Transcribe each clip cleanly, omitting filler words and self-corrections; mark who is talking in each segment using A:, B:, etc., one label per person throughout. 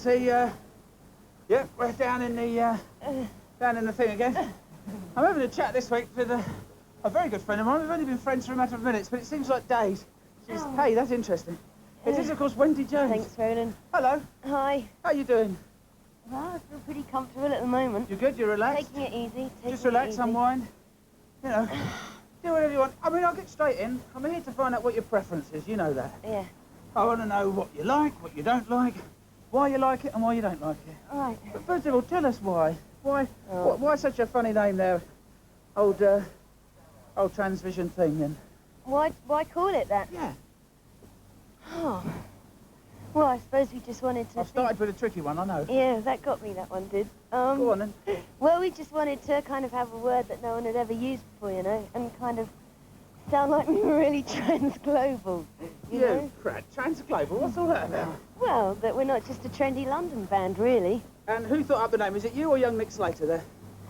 A: see, yeah, we're down in the thing again. I'm having a chat this week with a very good friend of mine. We've only been friends for a matter of minutes, but it seems like days. Hey, that's interesting. It is, of course, Wendy James.
B: Thanks, Rowland.
A: Hello.
B: Hi.
A: How you doing?
B: Well, I feel pretty comfortable at the moment.
A: You good? You relaxed?
B: Taking it easy.
A: Just relax, unwind. You know, do whatever you want. I mean, I'll get straight in. I'm here to find out what your preference is. You know that.
B: Yeah.
A: I want to know what you like, what you don't like, why you like it and why you don't like it.
B: All right.
A: But first of all, tell us why. Why such a funny name there? Old Transvision thing then.
B: Why call it that?
A: Yeah.
B: Oh. Well, I suppose we just wanted to...
A: I started with a tricky one, I know.
B: Yeah, that got me, that one did.
A: Go on then.
B: Well, we just wanted to kind of have a word that no one had ever used before, you know, and kind of sound like we were really trans-global, you know?
A: Trans-global? What's all that about?
B: Well, that we're not just a trendy London band, really.
A: And who thought up the name? Is it you or young Nick Slater there?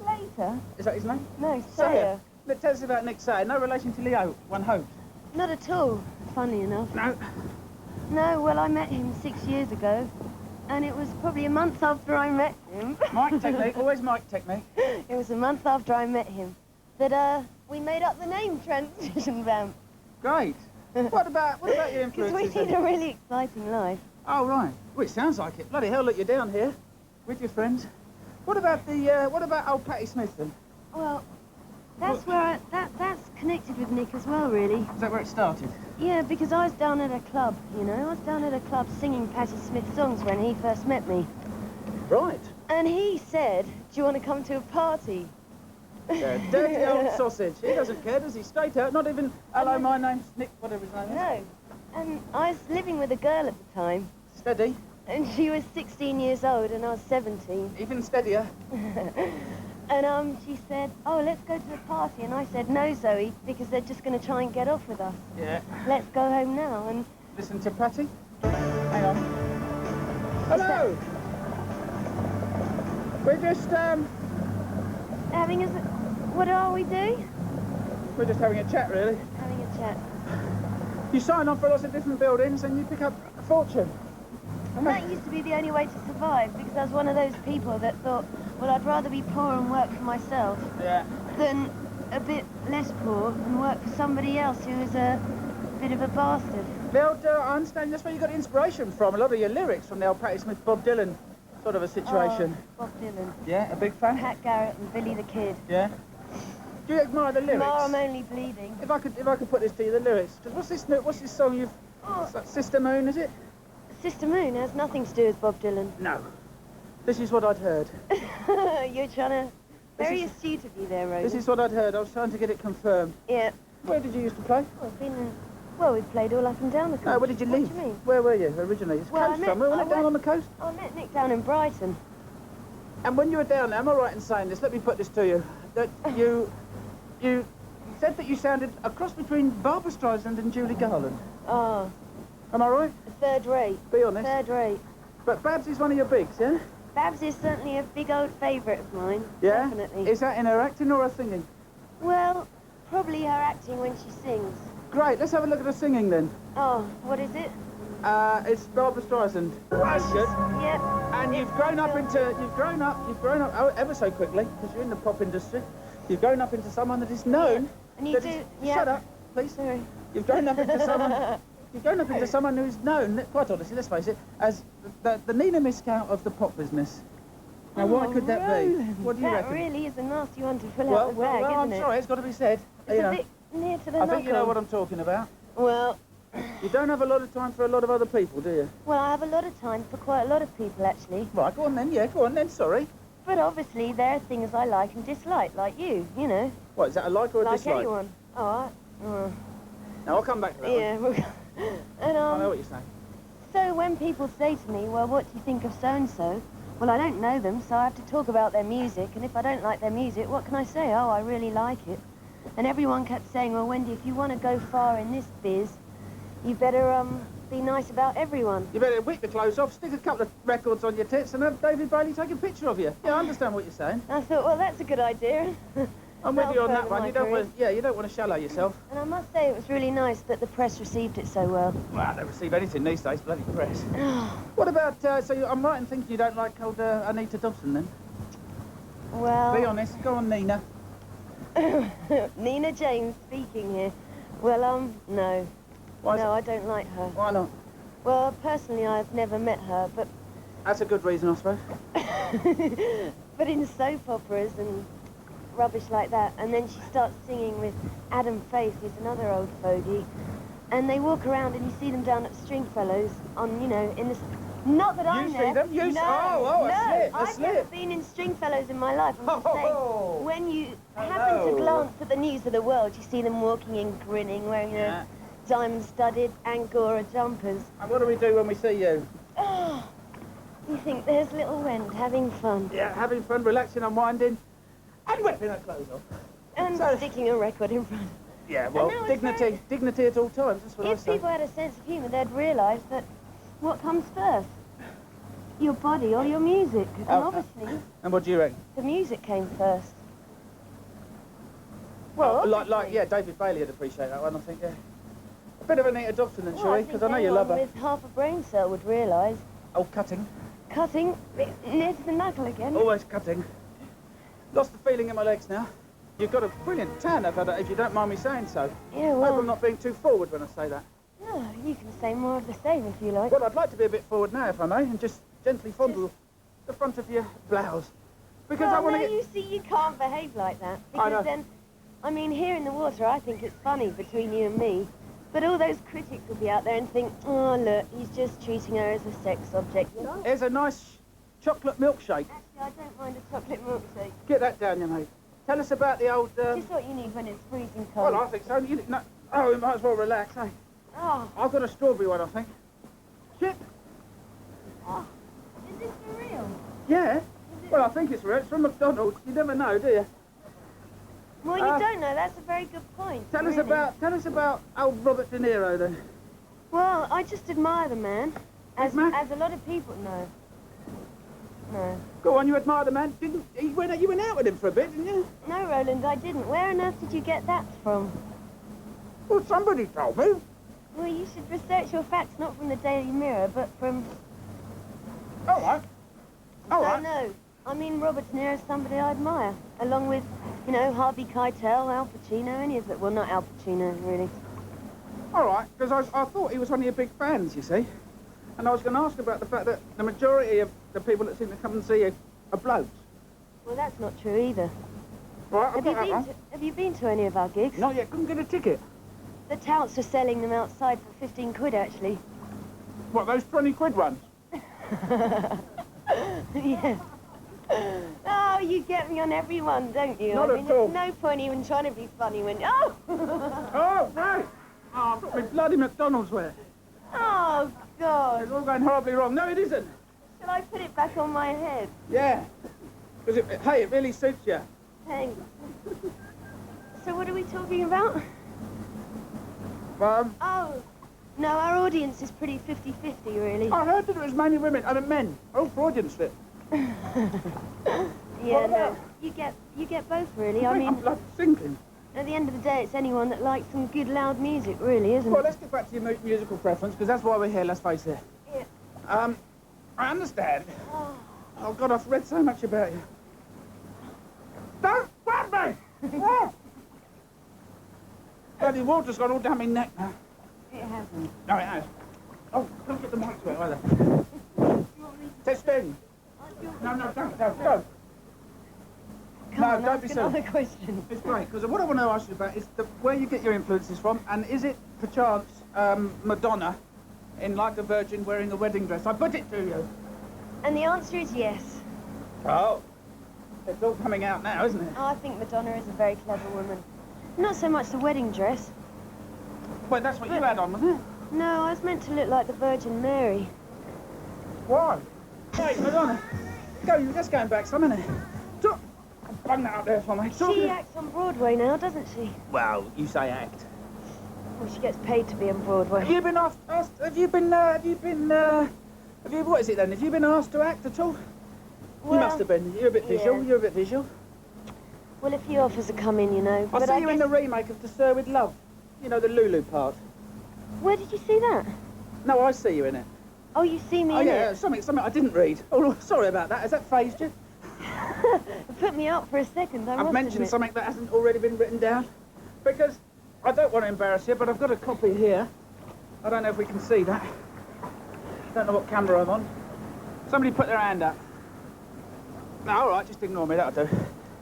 B: Slater?
A: Is that his name?
B: No, Sayer.
A: Tell us about Nick Sayer. No relation to Leo, one hopes.
B: Not at all, funny enough.
A: No.
B: No, well, I met him 6 years ago, and it was probably a month after I met him.
A: Mic technique, always mic technique.
B: It was a month after I met him that we made up the name Transvision Vamp.
A: Great. What about your influences?
B: Because we lead a really exciting life.
A: Oh, right. Well, it sounds like it. Bloody hell, look, you're down here with your friends. What about old Patti Smith then?
B: Well, that's where that's connected with Nick as well, really.
A: Is that where it started?
B: Yeah, because I was down at a club, you know. I was down at a club singing Patti Smith songs when he first met me.
A: Right.
B: And he said, do you want to come to a party?
A: Yeah, dirty old sausage. He doesn't care, does he? Straight out, not even, hello, my name's Nick, whatever his name is.
B: No. And I was living with a girl at the time.
A: Steady.
B: And she was 16 years old and I was 17.
A: Even steadier.
B: And she said, oh, let's go to the party. And I said, no, Zoe, because they're just going to try and get off with us.
A: Yeah.
B: Let's go home now. And
A: listen to Patti. Hang on. Hello. We're just,
B: having a... What are we doing?
A: We're just having a chat, really.
B: Having a chat.
A: You sign on for lots of different buildings and you pick up a fortune.
B: And that used to be the only way to survive, because I was one of those people that thought, well, I'd rather be poor and work for myself than a bit less poor and work for somebody else who is a bit of a bastard.
A: The old, I understand that's where you got inspiration from. A lot of your lyrics from the old Patti Smith, Bob Dylan sort of a situation.
B: Oh, Bob Dylan.
A: Yeah, a big fan?
B: Pat Garrett and Billy the Kid.
A: Yeah. Do you admire the lyrics?
B: Tomorrow I'm only bleeding.
A: If I could put this to you, the lyrics. What's this song you've... Sister Moon, is it?
B: Sister Moon has nothing to do with Bob Dylan.
A: No. This is what I'd heard.
B: You're trying to... Very astute of you there, Rose.
A: This is what I'd heard. I was trying to get it confirmed.
B: Yeah.
A: Where did you used to play?
B: Well, we've played all up and down the coast.
A: No, where did you live?
B: What do you mean?
A: Where were you originally? It's coast somewhere, wasn't it, down on the coast?
B: I met Nick down in Brighton.
A: And when you were down there, am I right in saying this? Let me put this to you. That you said that you sounded a cross between Barbra Streisand and Julie Garland.
B: Oh.
A: Am I right?
B: Third rate.
A: Be honest.
B: Third rate.
A: But Babs is one of your bigs, yeah?
B: Babs is certainly a big old favourite of mine.
A: Yeah?
B: Definitely.
A: Is that in her acting or her singing?
B: Well, probably her acting when she sings.
A: Great, let's have a look at her singing then.
B: Oh, what is it?
A: It's Barbra Streisand. That's good.
B: Yeah.
A: And you've grown up ever so quickly, because you're in the pop industry. You've grown up into someone that is known.
B: And you do, yeah.
A: Shut up, please.
B: Sorry.
A: You've grown up into someone. You've grown up into someone who's known, quite honestly, let's face it, as the Nina Miscout of the pop business. Now, why could that be? What do you reckon?
B: That really is a nasty one to fill out the bag,
A: well, I'm
B: isn't it?
A: sorry, it's got to be said.
B: It's a bit near to the
A: I think you know what I'm talking about.
B: Well...
A: You don't have a lot of time for a lot of other people, do you?
B: Well, I have a lot of time for quite a lot of people, actually.
A: Right, go on then, sorry.
B: But obviously, there are things I like and dislike, like you know.
A: What, is that a like or a dislike?
B: Like anyone. Oh,
A: Now, I'll come back to that one.
B: Yeah, and,
A: I know what you're saying.
B: So when people say to me, well, what do you think of so-and-so? Well, I don't know them, so I have to talk about their music, and if I don't like their music, what can I say? Oh, I really like it. And everyone kept saying, well, Wendy, if you want to go far in this biz, you better, be nice about everyone.
A: You better whip the clothes off, stick a couple of records on your tits, and have David Bailey take a picture of you. Yeah, I understand what you're saying.
B: I thought, well, that's a good idea.
A: I'm with you on that
B: That'll
A: one.
B: further
A: You don't
B: my
A: want, yeah, you don't want to shallow yourself.
B: And I must say it was really nice that the press received it so well.
A: Well, they receive anything these days, bloody press. What about, I'm right in thinking you don't like old Anita Dobson then?
B: Well...
A: Be honest, go on, Nina.
B: Nina James speaking here. Well, no.
A: Why
B: No, I don't like her.
A: Why not?
B: Well, personally, I've never met her, but...
A: That's a good reason, I suppose.
B: But in soap operas and rubbish like that, and then she starts singing with Adam Faith, who's another old fogey, and they walk around and you see them down at Stringfellows on, you know, in the... Not that I'm there.
A: You see them?
B: No,
A: a slip, a
B: I've
A: slip.
B: never been in Stringfellows in my life. I'm just saying, when you happen to
A: Hello.
B: glance at the news of the world, you see them walking in, grinning, wearing their diamond-studded Angora jumpers.
A: And what do we do when we see you?
B: Oh, you think there's little Wend having fun.
A: Yeah, having fun, relaxing, unwinding, and whipping her clothes off.
B: And
A: So-
B: sticking a record in front.
A: Yeah, well,
B: know, it's
A: dignity, dignity at all times, that's what I
B: If
A: say.
B: people had a sense of humour, they'd realise that what comes first? Your body or your music? And obviously,
A: And what do you reckon?
B: the music came first. Well,
A: Yeah, David Bailey would appreciate that one, I think, yeah. A bit of Anita Dobson then, shall we? Because I know you love her.
B: With half a brain cell would realise.
A: Oh, cutting.
B: Cutting near to the knuckle again.
A: Always cutting. Lost the feeling in my legs now. You've got a brilliant tan, if you don't mind me saying so.
B: Yeah,
A: I hope
B: well,
A: I'm not being too forward when I say that.
B: no, you can say more of the same if you like.
A: Well, I'd like to be a bit forward now, if I may, and just gently fondle the front of your blouse. Because I
B: Well,
A: want
B: no,
A: to get...
B: you see, you can't behave like that.
A: I know.
B: Because then, I mean, here in the water, I think it's funny between you and me. But all those critics will be out there and think, oh, look, he's just treating her as a sex object, you know?
A: Here's a nice chocolate milkshake.
B: Actually, I don't mind a chocolate milkshake.
A: Get that down, you mate. Tell us about the old...
B: Just what you need when it's freezing cold.
A: Well, I think so. We might as well relax, eh?
B: Oh,
A: I've got a strawberry one, I think. Chip?
B: oh, is this for real?
A: Yeah. Well, I think it's real. It's from McDonald's. You never know, do you?
B: Well, you don't know. That's a very good point.
A: Tell
B: really.
A: us about old Robert De Niro, then.
B: Well, I just admire the man, as
A: man?
B: a lot of people know. No.
A: Go on, you admire the man. You went out with him for a bit, didn't you?
B: No, Rowland, I didn't. Where on earth did you get that from?
A: Well, somebody told me.
B: Well, you should research your facts not from the Daily Mirror, but from...
A: All right. All right.
B: No. I mean, Robert De Niro is somebody I admire, along with, you know, Harvey Keitel, Al Pacino, any of it. Well, not Al Pacino, really.
A: All right, because I thought he was one of your big fans, you see. And I was going to ask about the fact that the majority of the people that seem to come and see you are blokes.
B: Well, that's not true either.
A: Right,
B: Have you been to any of our gigs?
A: Not yet, couldn't get a ticket.
B: The touts are selling them outside for 15 quid, actually.
A: What, those 20 quid ones?
B: Yeah. Oh, you get me on every one, don't you?
A: Not
B: I mean,
A: at all.
B: there's no point even trying to be funny when... Oh!
A: Oh, right. Oh, I've got my bloody McDonald's wear.
B: Oh, God.
A: It's all going horribly wrong. No, it isn't.
B: Shall I put it back on my head?
A: Yeah. Because, hey, it really suits you.
B: Thanks. So what are we talking about? Oh, no, our audience is pretty 50-50, really.
A: I heard that it was mainly women. I mean, men. Oh, Freudian slip.
B: Yeah, no. You get both, really. I mean,
A: I'm bloody sinking.
B: at the end of the day, it's anyone that likes some good, loud music, really, isn't
A: Well,
B: it?
A: let's get back to your musical preference, because that's why we're here, let's face it.
B: Yeah.
A: I understand.
B: Oh.
A: Oh, God, I've read so much about you. Don't grab me! Oh. Bloody water's gone all down my neck now.
B: It hasn't.
A: No, it has. Oh, don't get the mic to it either. Testing. No, don't.
B: Come on,
A: don't
B: ask
A: be
B: another
A: silly.
B: question.
A: It's great, because what I want to ask you about is where you get your influences from, and is it, perchance, Madonna in Like a Virgin wearing a wedding dress? I put it to you.
B: And the answer is yes.
A: Oh. It's all coming out now, isn't it?
B: Oh, I think Madonna is a very clever woman. Not so much the wedding dress.
A: Well, that's what you had on, wasn't it?
B: No, I was meant to look like the Virgin Mary.
A: Why? Hey, Madonna. Go, you're just going back some, innit? Bung that up there for me.
B: She acts on Broadway now, doesn't she?
A: Well, you say act.
B: Well, she gets paid to be on Broadway.
A: Have you been asked, what is it then? Have you been asked to act at all?
B: Well,
A: you must have been. You're a bit visual,
B: yeah.
A: you're a bit visual.
B: Well, a few offers are coming, you know.
A: I
B: but
A: see you in the remake of To Sir With Love. You know, the Lulu part.
B: Where did you see that?
A: No, I see you in it.
B: Oh, you see me
A: Oh,
B: in
A: yeah,
B: it?
A: something I didn't read. Oh, sorry about that. Has that phased you?
B: It put me up for a second, I
A: I've
B: must
A: mentioned
B: admit.
A: something that hasn't already been written down. Because I don't want to embarrass you, but I've got a copy here. I don't know if we can see that. Don't know what camera I'm on. Somebody put their hand up. No, all right, just ignore me, that'll do.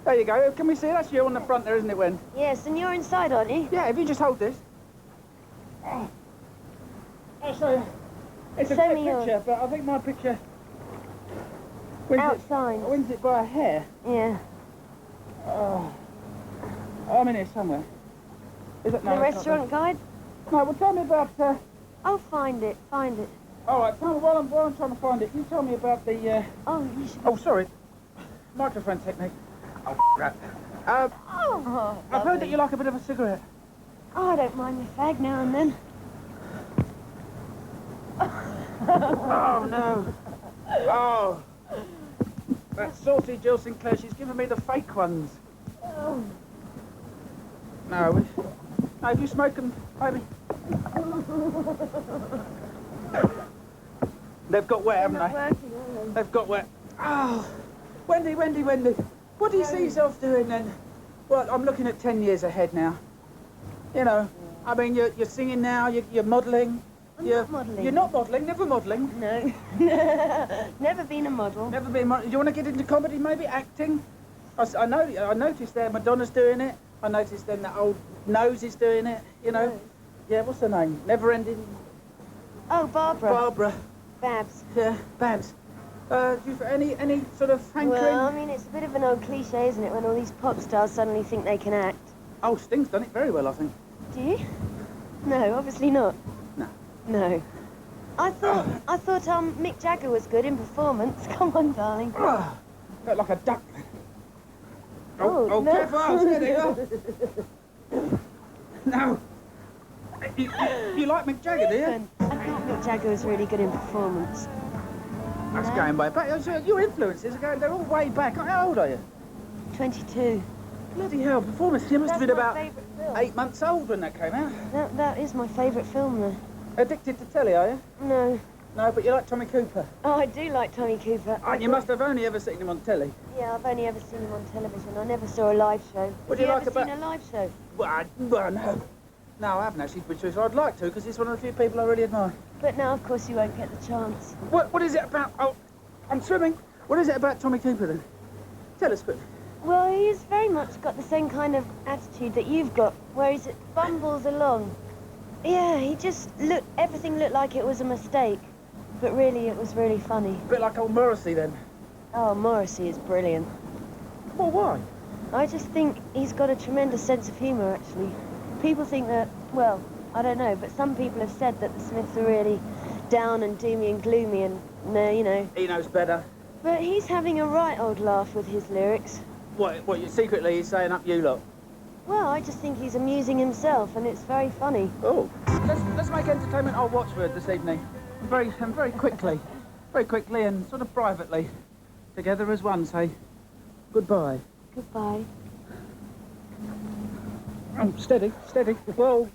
A: There you go. Can we see? That's you on the front there, isn't it, Wen?
B: Yes, and you're inside, aren't you?
A: Yeah, if you just hold this. Oh. I'll show you. It's a
B: Show
A: good
B: me yours.
A: picture, but I think my picture...
B: Outside.
A: Wins it by a hair.
B: Yeah.
A: Oh. I'm in here somewhere. Is it? No,
B: The
A: it's not
B: restaurant guide?
A: there. No, well, tell me about...
B: Oh, find it, find it.
A: All right, tell me, while I'm trying to find it, you tell me about the...
B: Oh, you should...
A: Oh, sorry. Microphone technique. Oh, crap.
B: Oh,
A: I've heard that you like a bit of a cigarette.
B: Oh, I don't mind the fag now and then.
A: Oh, no. Oh. That saucy Jill Sinclair, she's given me the fake ones.
B: Oh.
A: No, if you smoke them, maybe. They've got wet, haven't they?
B: Working, are they?
A: They've got wet. Oh, Wendy. What do you see yourself doing then? Well, I'm looking at 10 years ahead now. You know, I mean, you're singing now, you're modelling.
B: I'm not modelling.
A: You're not modelling, never modelling.
B: No. Never been a model.
A: Never been modelling. Do you want to get into comedy, maybe acting? I noticed there Madonna's doing it. I noticed then that old Nose is doing it, you know.
B: Nose.
A: Yeah, what's her name? Never Ending...
B: Oh, Barbara.
A: Barbara.
B: Babs.
A: Yeah, Babs. Do you any sort of hankering?
B: Well, I mean, it's a bit of an old cliche, isn't it, when all these pop stars suddenly think they can act?
A: Oh, Sting's done it very well, I think.
B: Do you? No, obviously not.
A: No.
B: No. I thought Mick Jagger was good in performance. Come on, darling.
A: Oh, felt like a duck.
B: Oh, no.
A: Careful, steady, No. You like Mick Jagger, do you?
B: Listen, I thought Mick Jagger was really good in performance.
A: That's
B: No.
A: going way back. Your influences are going, they're all way back. How old are you?
B: 22.
A: Bloody hell, performance. You must have been
B: That's my
A: about
B: favourite film.
A: 8 months old when that came out.
B: That is my favourite film, though.
A: Addicted to telly, are you?
B: No.
A: No, but you like Tommy Cooper.
B: Oh, I do like Tommy Cooper.
A: And you must have only ever seen him on telly.
B: Yeah, I've only ever seen him on television. I never saw a live show.
A: What
B: Have
A: do you like
B: ever
A: about-
B: seen a live show?
A: Well, no. No, I haven't actually, to be truthful. I'd like to, because he's one of the few people I really admire.
B: But now, of course, you won't get the chance.
A: What is it about... Oh, I'm swimming. What is it about Tommy Cooper, then? Tell us quickly.
B: Well, he's very much got the same kind of attitude that you've got, where he bumbles along. Yeah, he just everything looked like it was a mistake, but really it was really funny.
A: A bit like old Morrissey, then.
B: Oh, Morrissey is brilliant.
A: Well, why?
B: I just think he's got a tremendous sense of humour, actually. People think that, well, I don't know, but some people have said that the Smiths are really down and doomy and gloomy and, you know.
A: He knows better.
B: But he's having a right old laugh with his lyrics.
A: What, you secretly he's saying up you lot?
B: Well, I just think he's amusing himself, and it's very funny.
A: Oh. Let's make entertainment our watchword this evening. And very quickly. Very quickly and sort of privately. Together as one, say goodbye.
B: Goodbye.
A: Steady. Well,